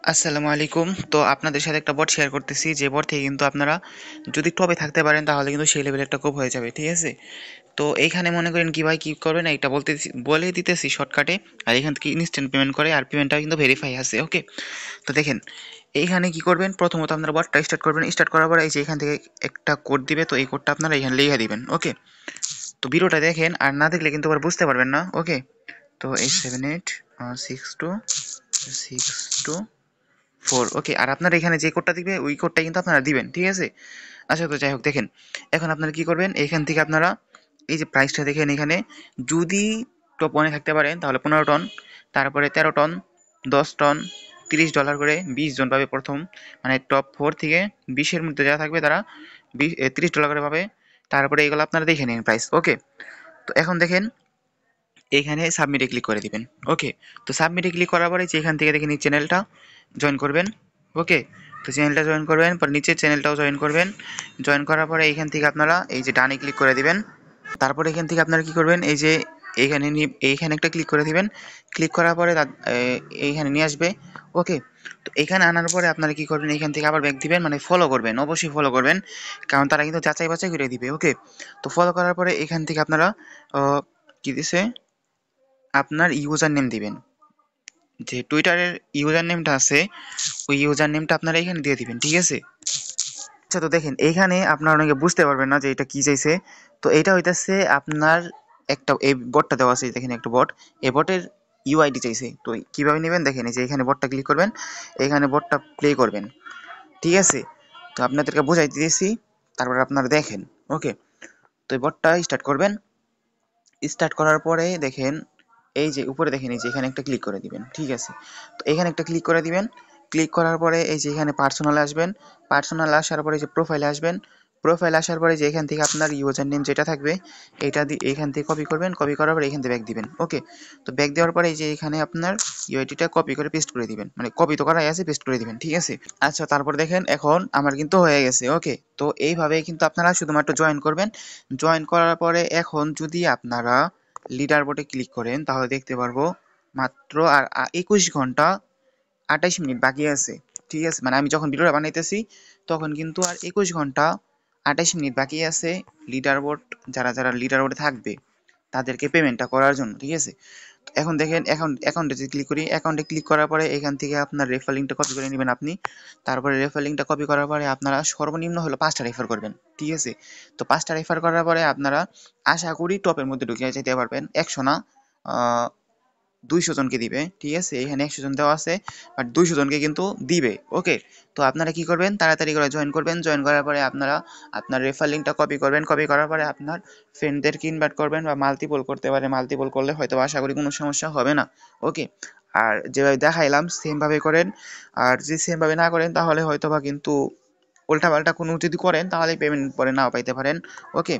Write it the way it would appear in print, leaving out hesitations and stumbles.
আসসালামু আলাইকুম। তো আপনাদের সাথে একটা বট শেয়ার করতেছি, যে বট থেকে কিন্তু আপনারা যদি টপে থাকতে পারেন তাহলে কিন্তু সেই লেভেলে একটা কোপ হয়ে যাবে, ঠিক আছে? তো এইখানে মনে করেন কি ভাই কি করবেন, এটা বলে দিতেছি শর্টকাটে। আর এখান থেকে ইনস্ট্যান্ট পেমেন্ট করে, আর পেমেন্টটা কিন্তু ভেরিফাই আছে, ওকে? তো দেখেন, এইখানে কি করবেন, প্রথমত আপনারা বটটা স্টার্ট করবেন। স্টার্ট করার পরে এই যে এখান থেকে একটা কোড দিবে, তো এই কোডটা আপনারা এখানে লিখে দিবেন, ওকে? তো ভিডিওটা দেখেন, আর না দেখলে কিন্তু আবার বুঝতে পারবেন না, ওকে? তো 87862624, ওকে? আর আপনার এখানে যে কোডটা দিবে ওই কোডটা কিন্তু আপনারা দিবেন, ঠিক আছে? আচ্ছা, তো যাই হোক, দেখেন এখন আপনারা কি করবেন, এখান থেকে আপনারা এই যে প্রাইসটা দেখেন, এখানে যদি টপ 1-এ থাকতে পারেন তাহলে 15 টন, তারপরে 13 টন, 10 টন, $30 করে 20 জন পাবে প্রথম, মানে টপ 4 থেকে 20-এর মধ্যে যারা থাকবে তারা $30 করে পাবে। তারপরে এগুলো আপনারা দেখে নিন প্রাইস, ওকে? তো এখন দেখেন, এইখানে সাবমিটে ক্লিক করে দিবেন, ওকে? তো সাবমিটে ক্লিক করার পরে যে এখান থেকে দেখেন এই চ্যানেলটা জয়েন করবেন, ওকে? তো চ্যানেলটা জয়েন করবেন, পর নিচে চ্যানেলটাও জয়েন করবেন। জয়েন করার পরে এইখান থেকে আপনারা এই যে ডানে ক্লিক করে দিবেন। তারপরে এখান থেকে আপনারা কি করবেন, এই যে এইখানে একটা ক্লিক করে দিবেন। ক্লিক করার পরে এইখানে নিয়ে আসবে, ওকে? তো এখানে আনার পরে আপনারা কি করবেন, এইখান থেকে আবার ব্যাক দিবেন, মানে ফলো করবেন, অবশ্যই ফলো করবেন, কারণ তারা কিন্তু যাচাই বাছাই করে দিবে, ওকে? তো ফলো করার পরে এখান থেকে আপনারা কি দিছে, আপনার ইউজার নেম দিবেন। যে টুইটারের ইউজার নেমটা আছে ওই ইউজার নেমটা আপনারা এখানে দিয়ে দিবেন, ঠিক আছে? আচ্ছা, তো দেখেন এইখানে আপনারা অনেকে বুঝতে পারবেন না যে এটা কি চাইছে। তো এটা হইতাছে আপনার একটা, এই বটটা দেওয়া আছে, দেখেন একটা বট, এই বটের ইউআইডি চাইছে। তো কিভাবে নেবেন দেখেন, এই যে এখানে বটটা ক্লিক করবেন, এখানে বটটা প্লে করবেন, ঠিক আছে? তো আপনাদেরকে বোঝাই দিয়েছি, তারপর আপনারা দেখেন, ওকে? তো এই বটটা স্টার্ট করবেন। স্টার্ট করার পরে দেখেন, এই যে উপরে দেখেন, এই যে এখানে একটা ক্লিক করে দিবেন, ঠিক আছে? তো এখানে একটা ক্লিক করে দিবেন। ক্লিক করার পরে এই যে এখানে পার্সোনালে আসবেন। পার্সোনাল আসার পরে যে প্রোফাইলে আসবেন। প্রোফাইল আসার পরে যে এখান থেকে আপনার ইউজার নেম যেটা থাকবে এটা দিয়ে এখান থেকে কপি করবেন। কপি করার পরে এখান থেকে ব্যাক দিবেন, ওকে? তো ব্যাক দেওয়ার পরে এই যে এখানে আপনার ইউআইডিটা কপি করে পেস্ট করে দিবেন, মানে কপি তো করাই আছে, পেস্ট করে দিবেন, ঠিক আছে? আচ্ছা, তারপর দেখেন এখন আমার কিন্তু হয়ে গেছে, ওকে? তো এইভাবেই কিন্তু আপনারা শুধুমাত্র জয়েন করবেন। জয়েন করার পরে এখন যদি আপনারা লিডার বোর্ডে ক্লিক করেন তাহলে দেখতে পারবো মাত্র আর 21 ঘন্টা 28 মিনিট বাকি আছে, ঠিক আছে? মানে আমি যখন ভিডিওটা বানাইতেছি তখন কিন্তু আর 21 ঘন্টা 28 মিনিট বাকি আছে লিডার বোর্ড, যারা যারা লিডার বোর্ডে থাকবে তাদেরকে পেমেন্টটা করার জন্য, ঠিক আছে? তো এখন দেখেন, অ্যাকাউন্টে যদি ক্লিক করি, অ্যাকাউন্টে ক্লিক করার পরে এখান থেকে আপনার রেফার লিঙ্কটা কপি করে নেবেন আপনি। তারপরে রেফার লিঙ্কটা কপি করার পরে আপনারা সর্বনিম্ন হলো 5টা রেফার করবেন, ঠিক আছে? তো 5টা রেফার করার পরে আপনারা আশা করি টপের মধ্যে ঢুকে যেতে পারবেন। 100 না, 200 জনকে দিবে, ঠিক আছে? এখানে 100 জন দেওয়া আছে, বাট 200 জনকে কিন্তু দিবে, ওকে? তো আপনারা কি করবেন, তাড়াতাড়ি করে জয়েন করবেন। জয়েন করার পরে আপনারা আপনার রেফার লিঙ্কটা কপি করবেন। কপি করার পরে আপনার ফ্রেন্ডদেরকে ইনভাইট করবেন, বা মাল্টিপল করতে পারে, মাল্টিপল করলে হয়তো আশা করি কোনো সমস্যা হবে না, ওকে? আর যেভাবে দেখাইলাম সেম ভাবে করেন। আর যদি সেম ভাবে না করেন তাহলে হয়তো বা কিন্তু উল্টাপাল্টা কোনো যদি করেন তাহলে পেমেন্ট পরে নাও পাইতে পারেন, ওকে?